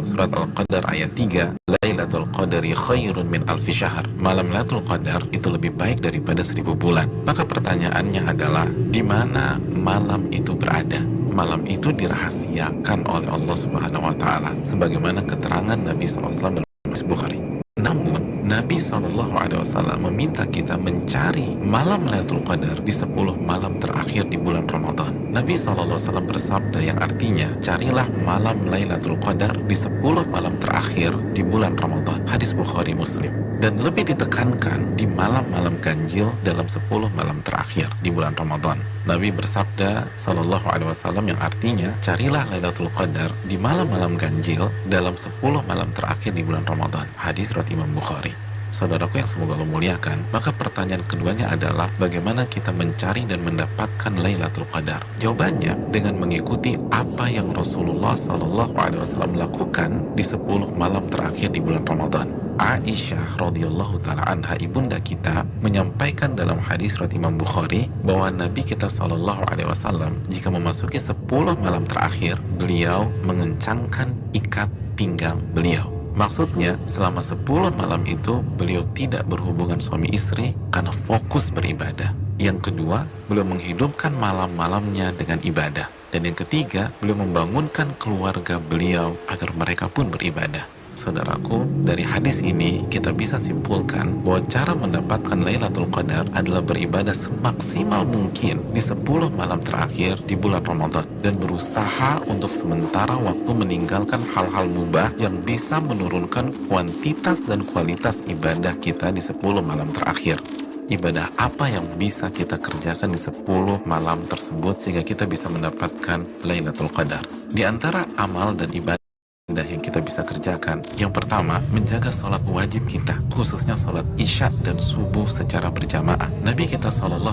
dalam surat Al-Qadar ayat 3, Lailatul Qadari khairun min alfi syahr. Malam Lailatul Qadar itu lebih baik daripada 1000 bulan. Maka pertanyaannya adalah, di mana malam itu berada? Malam itu dirahasiakan oleh Allah Subhanahu wa taala sebagaimana keterangan Nabi SAW dalam Hadis Bukhari. Namun Nabi SAW meminta kita mencari malam Lailatul Qadar di 10 malam terakhir di bulan Ramadan. Nabi SAW bersabda yang artinya, carilah malam Lailatul Qadar di 10 malam terakhir di bulan Ramadan. Hadis Bukhari Muslim. Dan lebih ditekankan di malam-malam ganjil dalam 10 malam terakhir di bulan Ramadan. Nabi bersabda SAW yang artinya, carilah Lailatul Qadar di malam-malam ganjil dalam 10 malam terakhir di bulan Ramadan. Hadis riwayat Imam Bukhari. Saudaraku yang semoga Allah muliakan, maka pertanyaan keduanya adalah bagaimana kita mencari dan mendapatkan Lailatul Qadar? Jawabannya dengan mengikuti apa yang Rasulullah SAW lakukan di 10 malam terakhir di bulan Ramadan. Aisyah radhiyallahu taala anha, ibunda kita, menyampaikan dalam hadis riwayat Imam Bukhari bahwa Nabi kita SAW jika memasuki 10 malam terakhir, beliau mengencangkan ikat pinggang beliau. Maksudnya, selama 10 malam itu beliau tidak berhubungan suami istri karena fokus beribadah. Yang kedua, beliau menghidupkan malam-malamnya dengan ibadah. Dan yang ketiga, beliau membangunkan keluarga beliau agar mereka pun beribadah. Saudaraku, dari hadis ini kita bisa simpulkan bahwa cara mendapatkan Lailatul Qadar adalah beribadah semaksimal mungkin di 10 malam terakhir di bulan Ramadan dan berusaha untuk sementara waktu meninggalkan hal-hal mubah yang bisa menurunkan kuantitas dan kualitas ibadah kita di 10 malam terakhir. Ibadah apa yang bisa kita kerjakan di 10 malam tersebut sehingga kita bisa mendapatkan Lailatul Qadar? Di antara amal dan ibadah yang kita bisa kerjakan, yang pertama, menjaga sholat wajib kita, khususnya sholat isya dan subuh secara berjamaah. Nabi kita SAW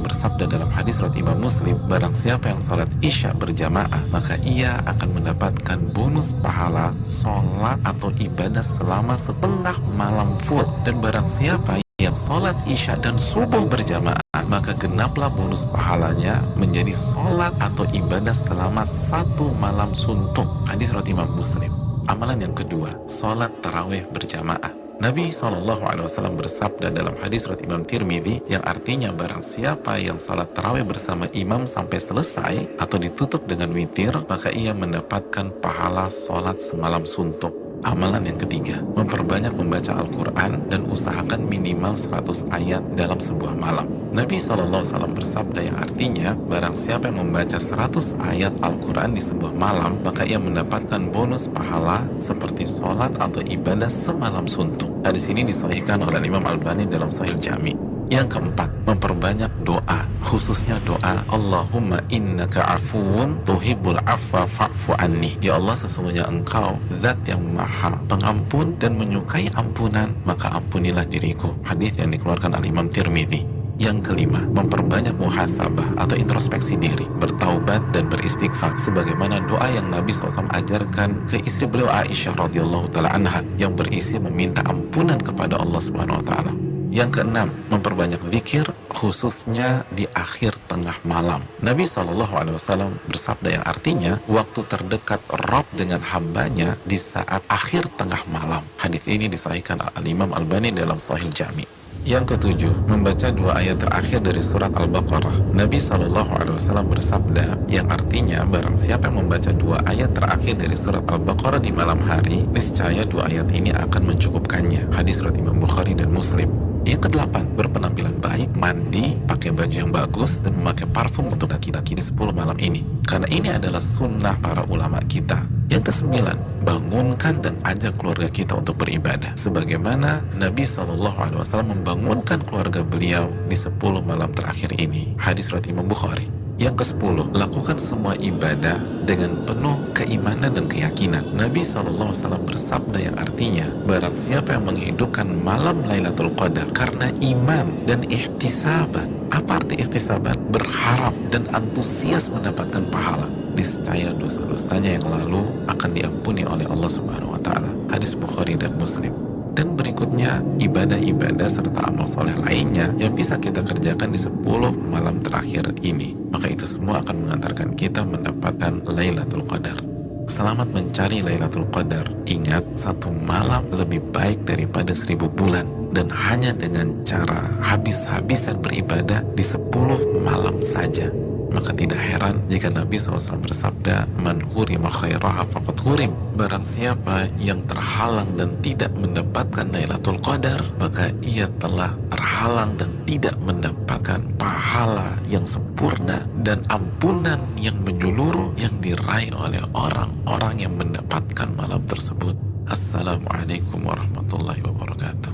bersabda dalam hadis riwayat Imam Muslim, barang siapa yang sholat isya berjamaah, maka ia akan mendapatkan bonus pahala sholat atau ibadah selama setengah malam full. Dan barang siapa yang sholat isya dan subuh berjamaah, maka genaplah bonus pahalanya menjadi sholat atau ibadah selama 1 malam suntuk. Hadis riwayat Imam Muslim. Amalan yang kedua, sholat tarawih berjamaah. Nabi SAW bersabda dalam hadis riwayat Imam Tirmidzi yang artinya barang siapa yang sholat tarawih bersama imam sampai selesai atau ditutup dengan witir, maka ia mendapatkan pahala sholat semalam suntuk. Amalan yang ketiga, memperbanyak membaca Al-Quran dan usahakan minimal 100 ayat dalam sebuah malam. Nabi SAW bersabda yang artinya, barang siapa yang membaca 100 ayat Al-Quran di sebuah malam, maka ia mendapatkan bonus pahala seperti sholat atau ibadah semalam suntuk. Hadis ini disahihkan oleh Imam Albani dalam Sahih Jami. Yang keempat, memperbanyak doa, khususnya doa Allahumma innaka afuun tuhibbul afwa fa'fu anni. Ya Allah, sesungguhnya Engkau zat yang maha pengampun dan menyukai ampunan, maka ampunilah diriku. Hadis yang dikeluarkan oleh Imam Tirmidzi. Yang kelima, memperbanyak muhasabah atau introspeksi diri, bertaubat dan beristighfar sebagaimana doa yang Nabi SAW ajarkan ke istri beliau Aisyah radhiyallahu taala anha yang berisi meminta ampunan kepada Allah Subhanahu wa taala. Yang keenam, memperbanyak zikir khususnya di akhir tengah malam. Nabi SAW bersabda yang artinya waktu terdekat Rabb dengan hambanya di saat akhir tengah malam. Hadis ini disahihkan Al-Imam Albani dalam Sahih Jami. Yang ketujuh, membaca 2 ayat terakhir dari surat Al-Baqarah. Nabi SAW bersabda yang artinya barang siapa yang membaca 2 ayat terakhir dari surat Al-Baqarah di malam hari, niscaya 2 ayat ini akan mencukupkannya. Hadis riwayat Imam Bukhari dan Muslim. Yang kedelapan, berpenampilan baik, mandi, pakai baju yang bagus, dan memakai parfum untuk laki-laki di 10 malam ini. Karena ini adalah sunnah para ulama kita. Yang kesembilan, bangunkan dan ajak keluarga kita untuk beribadah. Sebagaimana Nabi SAW membangunkan keluarga beliau di 10 malam terakhir ini. Hadis riwayat Imam Bukhari. Yang ke-10, lakukan semua ibadah dengan penuh keimanan dan keyakinan. Nabi SAW bersabda yang artinya, barang siapa yang menghidupkan malam Lailatul Qadar karena iman dan ihtisaban. Apa arti ihtisaban? Berharap dan antusias mendapatkan pahala. Niscaya dosa-dosanya yang lalu akan diampuni oleh Allah Subhanahu wa taala. Hadis Bukhari dan Muslim. Dan berikutnya, ibadah-ibadah serta amal soleh lainnya yang bisa kita kerjakan di 10 malam terakhir ini. Maka itu semua akan mengantarkan kita mendapatkan Lailatul Qadar. Selamat mencari Lailatul Qadar. Ingat, satu malam lebih baik daripada 1000 bulan. Dan hanya dengan cara habis-habisan beribadah di 10 malam saja. Maka tidak heran jika Nabi SAW bersabda, Man hurima khairaha faqad hurim. Barang siapa yang terhalang dan tidak mendapatkan Lailatul Qadar, maka ia telah terhalang dan tidak mendapatkan pahala yang sempurna dan ampunan yang menyeluruh yang diraih oleh orang-orang yang mendapatkan malam tersebut. Assalamualaikum warahmatullahi wabarakatuh.